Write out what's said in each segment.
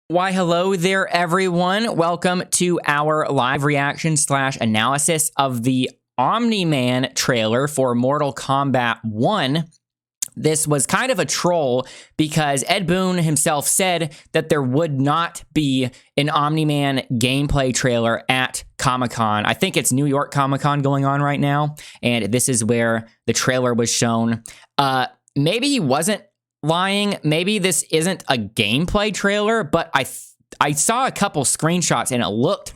Why, hello there, everyone. Welcome to our live reaction / analysis of the Omni-Man trailer for Mortal Kombat 1. This was kind of a troll because Ed Boon himself said that there would not be an Omni-Man gameplay trailer at Comic-Con. I think it's New York Comic-Con going on right now, and this is where the trailer was shown. Maybe he wasn't lying. Maybe this isn't a gameplay trailer, but I saw a couple screenshots and it looked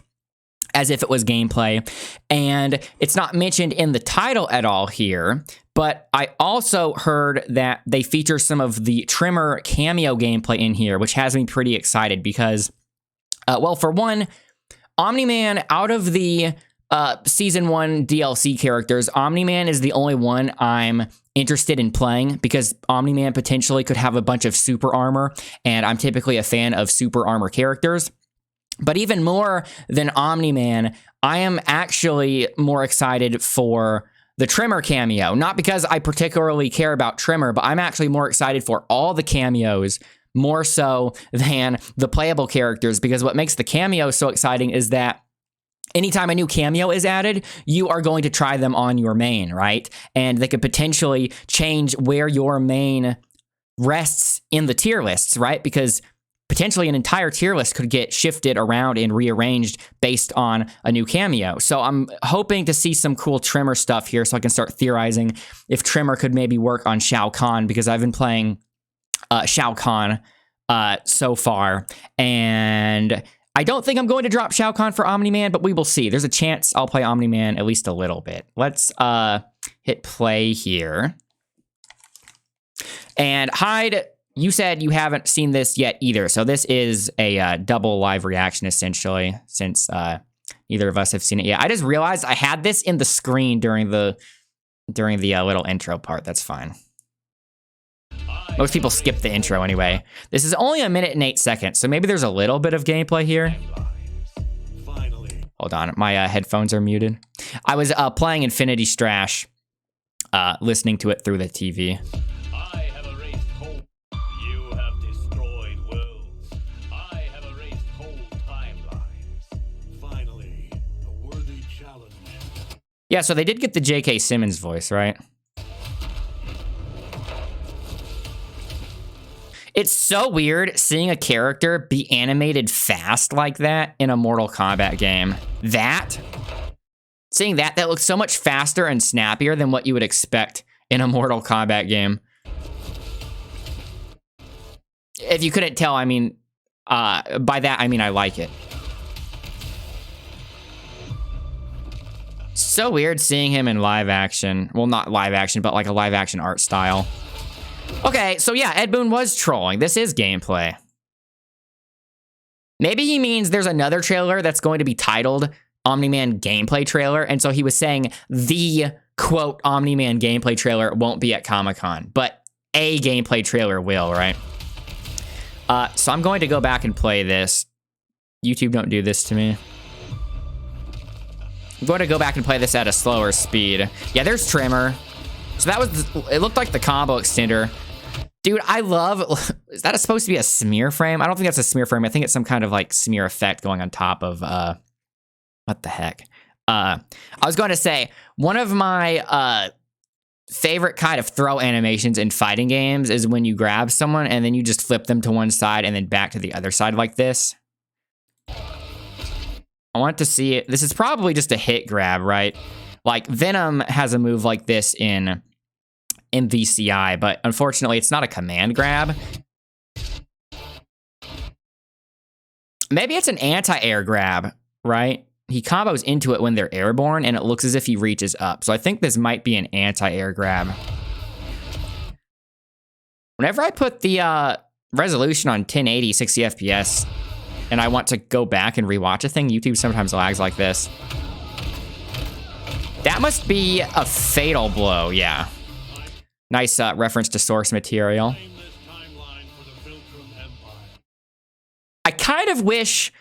as if it was gameplay, and it's not mentioned in the title at all here. But I also heard that they feature some of the Tremor cameo gameplay in here, which has me pretty excited because, well, for one, Omni-Man, out of the Season 1 DLC characters, Omni-Man is the only one I'm interested in playing because Omni-Man potentially could have a bunch of super armor, and I'm typically a fan of super armor characters. But even more than Omni-Man, I am actually more excited for the Tremor cameo. Not because I particularly care about Tremor, but I'm actually more excited for all the cameos more so than the playable characters, because what makes the cameo so exciting is that anytime a new cameo is added, you are going to try them on your main, right? And they could potentially change where your main rests in the tier lists, right? Because potentially an entire tier list could get shifted around and rearranged based on a new cameo. So I'm hoping to see some cool Tremor stuff here so I can start theorizing if Tremor could maybe work on Shao Kahn, because I've been playing Shao Kahn so far, and I don't think I'm going to drop Shao Kahn for Omni-Man, but we will see. There's a chance I'll play Omni-Man at least a little bit. Let's hit play here. And Hyde, you said you haven't seen this yet either, so this is a double live reaction essentially, since neither of us have seen it yet. I just realized I had this in the screen during the little intro part. That's fine. Most people skip the intro anyway. This is only 1 minute and 8 seconds, so maybe there's a little bit of gameplay here. Hold on, my headphones are muted. I was playing Infinity Strash, listening to it through the TV. I have erased hope. You have destroyed worlds. I have erased whole timelines. Finally, a worthy challenge. Yeah, so they did get the J.K. Simmons voice, right? It's so weird seeing a character be animated fast like that in a Mortal Kombat game. Seeing that looks so much faster and snappier than what you would expect in a Mortal Kombat game. If you couldn't tell, I mean, by that, I mean I like it. So weird seeing him in live action. Well, not live action, but like a live action art style. Okay, so yeah, Ed Boon was trolling. This is gameplay. Maybe he means there's another trailer that's going to be titled Omni-Man gameplay trailer, and so he was saying the, quote, Omni-Man gameplay trailer won't be at Comic-Con, but a gameplay trailer will, right? So I'm going to go back and play this. YouTube, don't do this to me. I'm going to go back and play this at a slower speed. Yeah, there's Tremor. So that was, it looked like the combo extender. Dude, I love, is that supposed to be a smear frame? I don't think that's a smear frame. I think it's some kind of like smear effect going on top of, what the heck? I was going to say, one of my favorite kind of throw animations in fighting games is when you grab someone and then you just flip them to one side and then back to the other side like this. I want to see it. This is probably just a hit grab, right? Like Venom has a move like this in MVCI, but unfortunately it's not a command grab. Maybe it's an anti-air grab, right? He combos into it when they're airborne and it looks as if he reaches up. So I think this might be an anti-air grab. Whenever I put the resolution on 1080 60 FPS and I want to go back and rewatch a thing, YouTube sometimes lags like this. That must be a fatal blow, yeah. Nice reference to source material. I kind of wish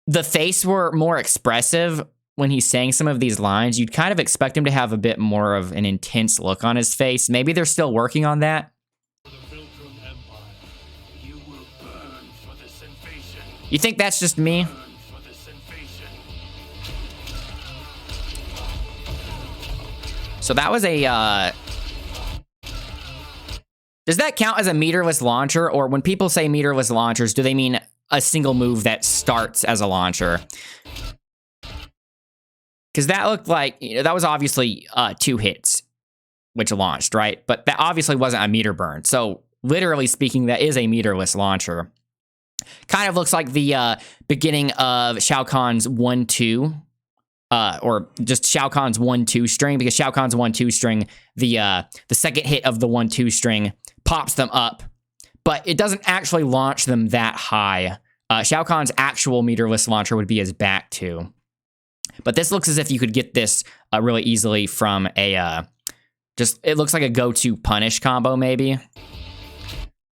the face were more expressive when he's saying some of these lines. You'd kind of expect him to have a bit more of an intense look on his face. Maybe they're still working on that. You will burn for this invasion. You think that's just me? For the sensation. So that was a, does that count as a meterless launcher? Or when people say meterless launchers, do they mean a single move that starts as a launcher? Because that looked like, you know, that was obviously 2 hits, which launched, right? But that obviously wasn't a meter burn. So literally speaking, that is a meterless launcher. Kind of looks like the beginning of Shao Kahn's 1-2. Or just Shao Kahn's 1-2 string, because Shao Kahn's 1-2 string, the second hit of the 1-2 string pops them up, but it doesn't actually launch them that high. Shao Kahn's actual meterless launcher would be his back 2. But this looks as if you could get this really easily from a, it looks like a go-to punish combo, maybe.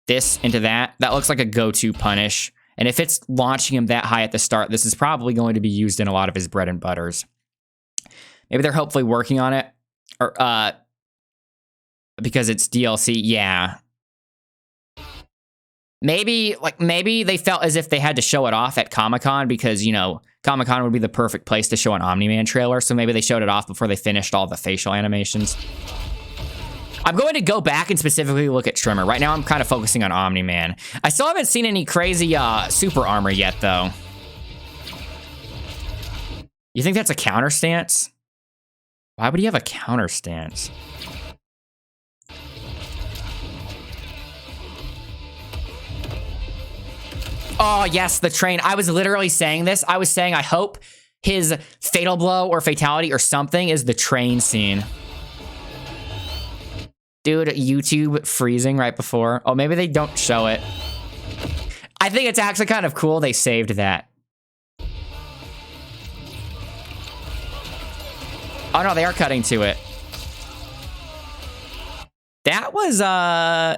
This into that. That looks like a go-to punish. And if it's launching him that high at the start, this is probably going to be used in a lot of his bread and butters. Maybe they're hopefully working on it. Or, because it's DLC, yeah. Maybe they felt as if they had to show it off at Comic-Con because, you know, Comic-Con would be the perfect place to show an Omni-Man trailer. So maybe they showed it off before they finished all the facial animations. I'm going to go back and specifically look at Tremor. Right now, I'm kind of focusing on Omni-Man. I still haven't seen any crazy super armor yet, though. You think that's a counter stance? Why would he have a counter stance? Oh, yes, the train. I was literally saying this. I was saying I hope his fatal blow or fatality or something is the train scene. Dude, YouTube freezing right before. Oh, maybe they don't show it. I think it's actually kind of cool they saved that. Oh, no, they are cutting to it. That was, I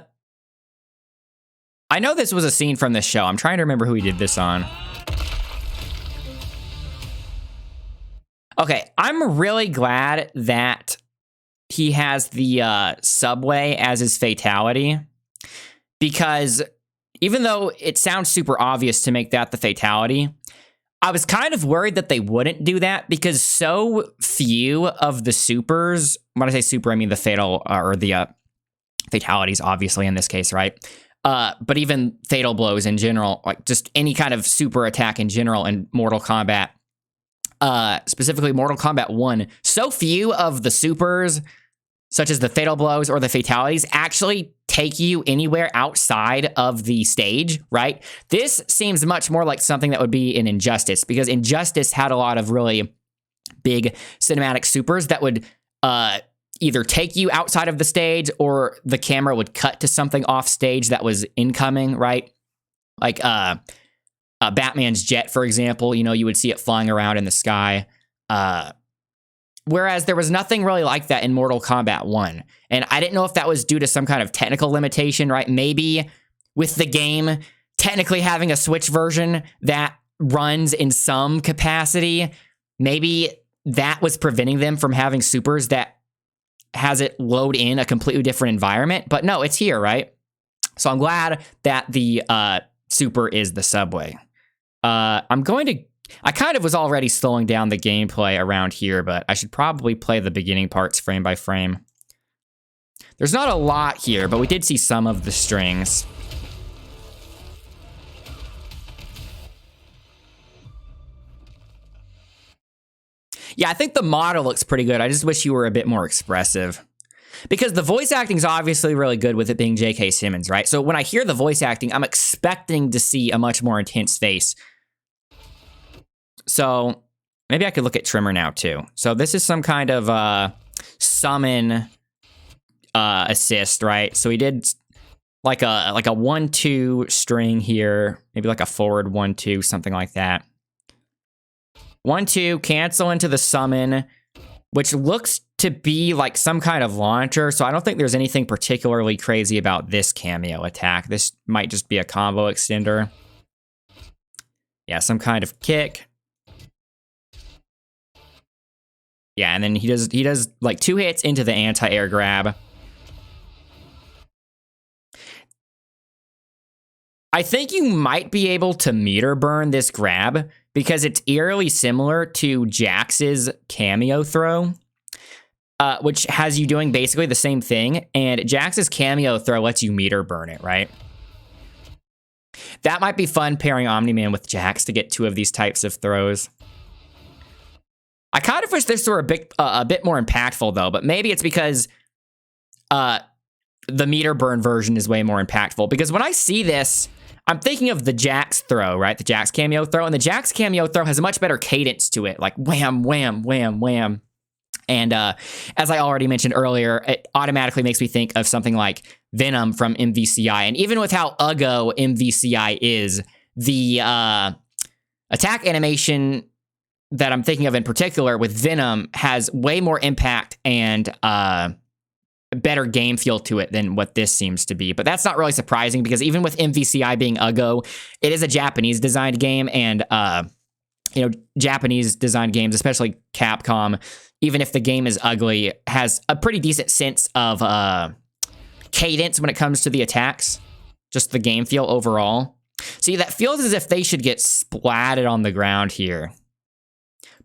know this was a scene from this show. I'm trying to remember who he did this on. Okay, I'm really glad that he has the subway as his fatality, because even though it sounds super obvious to make that the fatality, I was kind of worried that they wouldn't do that because so few of the supers, when I say super, I mean the fatal or the fatalities, obviously in this case, right? But even fatal blows in general, like just any kind of super attack in general in Mortal Kombat, specifically Mortal Kombat 1, so few of the supers, such as the fatal blows or the fatalities, actually take you anywhere outside of the stage, right? This seems much more like something that would be in Injustice, because Injustice had a lot of really big cinematic supers that would either take you outside of the stage or the camera would cut to something off stage that was incoming, right? Like Batman's jet, for example, you know, you would see it flying around in the sky. Whereas there was nothing really like that in Mortal Kombat 1. And I didn't know if that was due to some kind of technical limitation, right? Maybe with the game technically having a Switch version that runs in some capacity, maybe that was preventing them from having supers that has it load in a completely different environment. But no, it's here, right? So I'm glad that the super is the subway. I kind of was already slowing down the gameplay around here, but I should probably play the beginning parts frame by frame. There's not a lot here, but we did see some of the strings. Yeah, I think the model looks pretty good. I just wish you were a bit more expressive. Because the voice acting is obviously really good with it being J.K. Simmons, right? So when I hear the voice acting, I'm expecting to see a much more intense face. So maybe I could look at Tremor now too. So this is some kind of summon assist, right? So he did like a 1-2 string here, maybe like a forward 1-2, something like that. 1-2, cancel into the summon, which looks to be like some kind of launcher. So I don't think there's anything particularly crazy about this cameo attack. This might just be a combo extender. Yeah, some kind of kick. Yeah, and then he does like 2 hits into the anti-air grab. I think you might be able to meter burn this grab because it's eerily similar to Jax's cameo throw, which has you doing basically the same thing. And Jax's cameo throw lets you meter burn it, right? That might be fun pairing Omni-Man with Jax to get 2 of these types of throws. I kind of wish this were a bit more impactful, though, but maybe it's because the meter burn version is way more impactful. Because when I see this, I'm thinking of the Jax throw, right? The Jax cameo throw. And the Jax cameo throw has a much better cadence to it. Like wham, wham, wham, wham. And as I already mentioned earlier, it automatically makes me think of something like Venom from MVCI. And even with how uggo MVCI is, the attack animation that I'm thinking of in particular with Venom has way more impact and better game feel to it than what this seems to be. But that's not really surprising because even with MVCI being uggo, it is a Japanese designed game, and Japanese designed games, especially Capcom, even if the game is ugly, has a pretty decent sense of cadence when it comes to the attacks, just the game feel overall. See, that feels as if they should get splatted on the ground here.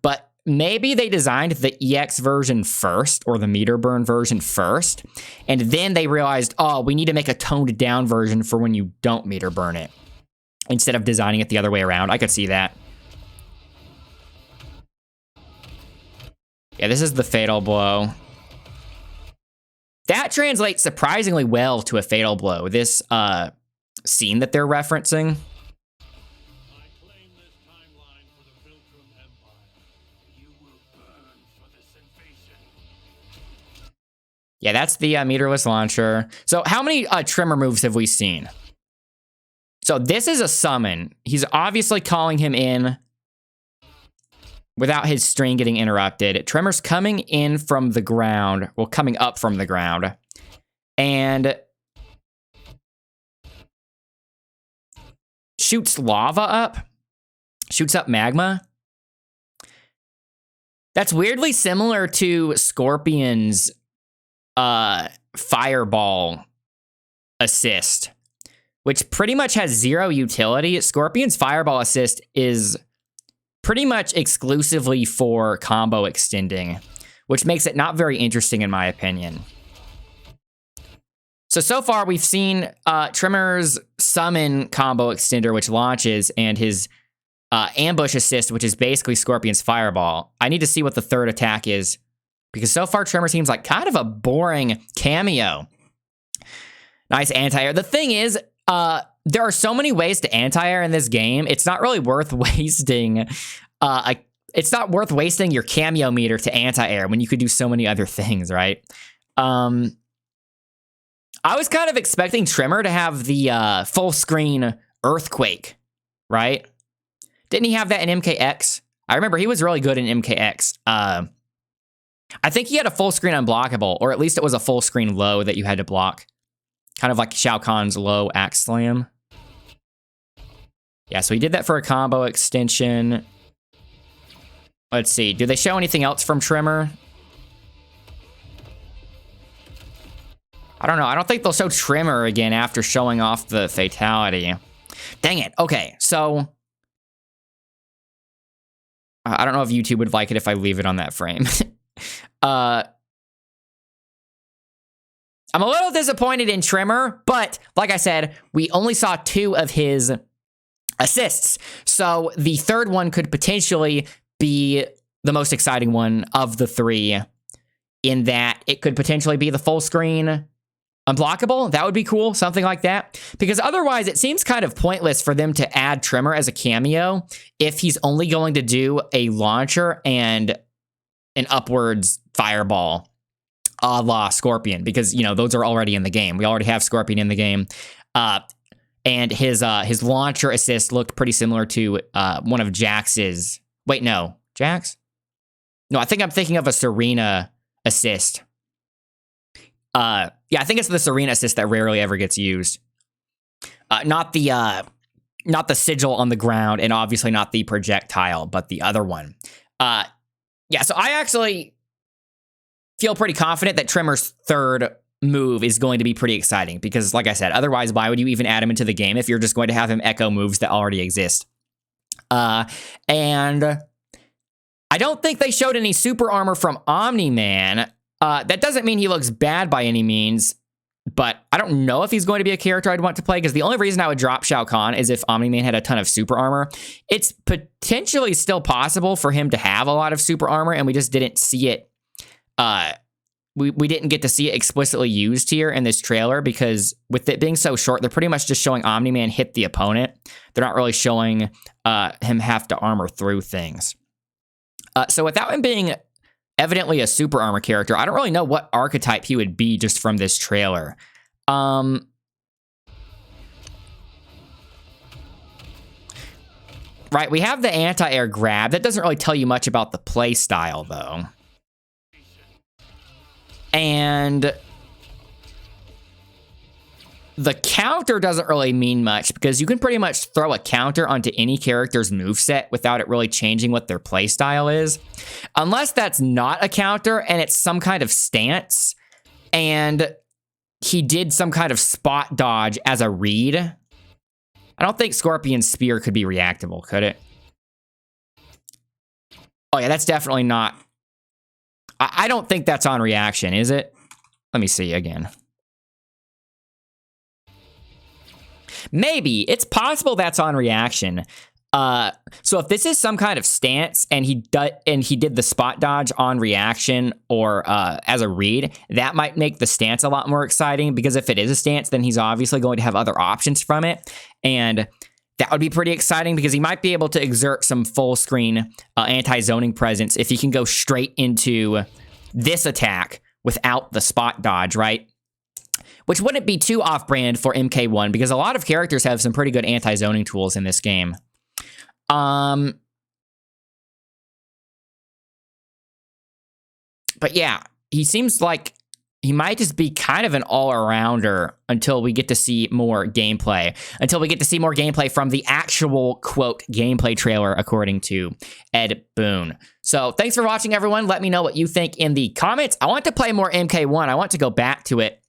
But maybe they designed the EX version first, or the meter burn version first, and then they realized, oh, we need to make a toned down version for when you don't meter burn it, instead of designing it the other way around. I could see that. Yeah, this is the fatal blow. That translates surprisingly well to a fatal blow, this scene that they're referencing. Yeah, that's the meterless launcher. So how many Tremor moves have we seen? So this is a summon. He's obviously calling him in without his string getting interrupted. Tremor's coming in from the ground. Well, coming up from the ground. And shoots lava up. Shoots up magma. That's weirdly similar to Scorpion's fireball assist, which pretty much has 0 utility. Scorpion's fireball assist is pretty much exclusively for combo extending, which makes it not very interesting in my opinion. So far we've seen Tremor's summon combo extender, which launches, and his ambush assist, which is basically Scorpion's fireball. I need to see what the third attack is, because so far Tremor seems like kind of a boring cameo. Nice anti-air. The thing is, there are so many ways to anti-air in this game. It's not really worth wasting. It's not worth wasting your cameo meter to anti-air when you could do so many other things, right? I was kind of expecting Tremor to have the full screen earthquake, right? Didn't he have that in MKX? I remember he was really good in MKX. I think he had a full screen unblockable, or at least it was a full screen low that you had to block. Kind of like Shao Kahn's low axe slam. Yeah, so he did that for a combo extension. Let's see. Do they show anything else from Tremor? I don't know. I don't think they'll show Tremor again after showing off the fatality. Dang it. Okay, so I don't know if YouTube would like it if I leave it on that frame. I'm a little disappointed in Tremor, but like I said, we only saw 2 of his assists. So the third one could potentially be the most exciting one of the 3, in that it could potentially be the full screen unblockable. That would be cool, something like that. Because otherwise, it seems kind of pointless for them to add Tremor as a cameo if he's only going to do a launcher and an upwards fireball a la Scorpion, because, you know, those are already in the game. We already have Scorpion in the game. And his launcher assist looked pretty similar to one of Jax's. Wait, no. Jax? No, I think I'm thinking of a Serena assist. Yeah, I think it's the Serena assist that rarely ever gets used. Not the sigil on the ground, and obviously not the projectile, but the other one. Yeah, so I actually feel pretty confident that Tremor's third move is going to be pretty exciting because, like I said, otherwise, why would you even add him into the game if you're just going to have him echo moves that already exist? And I don't think they showed any super armor from Omni-Man. That doesn't mean he looks bad by any means, but I don't know if he's going to be a character I'd want to play because the only reason I would drop Shao Kahn is if Omni-Man had a ton of super armor. It's potentially still possible for him to have a lot of super armor, and we just didn't see it. We didn't get to see it explicitly used here in this trailer because with it being so short, they're pretty much just showing Omni-Man hit the opponent. They're not really showing him have to armor through things. So without him being evidently a super armor character, I don't really know what archetype he would be just from this trailer. Right, we have the anti-air grab. That doesn't really tell you much about the play style, though. And the counter doesn't really mean much because you can pretty much throw a counter onto any character's moveset without it really changing what their playstyle is. Unless that's not a counter and it's some kind of stance and he did some kind of spot dodge as a read. I don't think Scorpion Spear could be reactable, could it? Oh yeah, that's definitely not. I don't think that's on reaction, is it? Let me see again. Maybe. It's possible that's on reaction. So if this is some kind of stance and he did the spot dodge on reaction or as a read, that might make the stance a lot more exciting because if it is a stance, then he's obviously going to have other options from it. And that would be pretty exciting because he might be able to exert some full screen anti-zoning presence if he can go straight into this attack without the spot dodge, right? Which wouldn't be too off-brand for MK1 because a lot of characters have some pretty good anti-zoning tools in this game. But yeah, he seems like he might just be kind of an all-arounder until we get to see more gameplay. Until we get to see more gameplay from the actual, quote, gameplay trailer, according to Ed Boon. So thanks for watching, everyone. Let me know what you think in the comments. I want to play more MK1. I want to go back to it.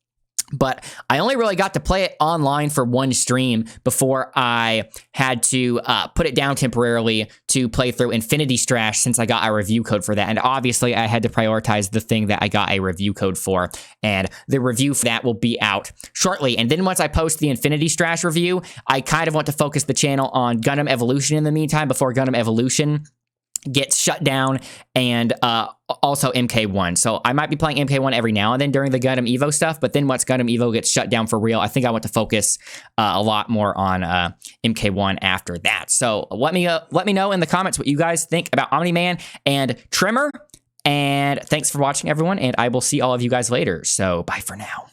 But I only really got to play it online for one stream before I had to put it down temporarily to play through Infinity Strash since I got a review code for that. And obviously, I had to prioritize the thing that I got a review code for. And the review for that will be out shortly. And then once I post the Infinity Strash review, I kind of want to focus the channel on Gundam Evolution in the meantime before Gundam Evolution gets shut down, and also MK1. So I might be playing MK1 every now and then during the Gundam Evo stuff, but then once Gundam Evo gets shut down for real, I think I want to focus a lot more on MK1 after that. So let me know in the comments what you guys think about Omni-Man and Tremor, and thanks for watching, everyone, and I will see all of you guys later. So bye for now.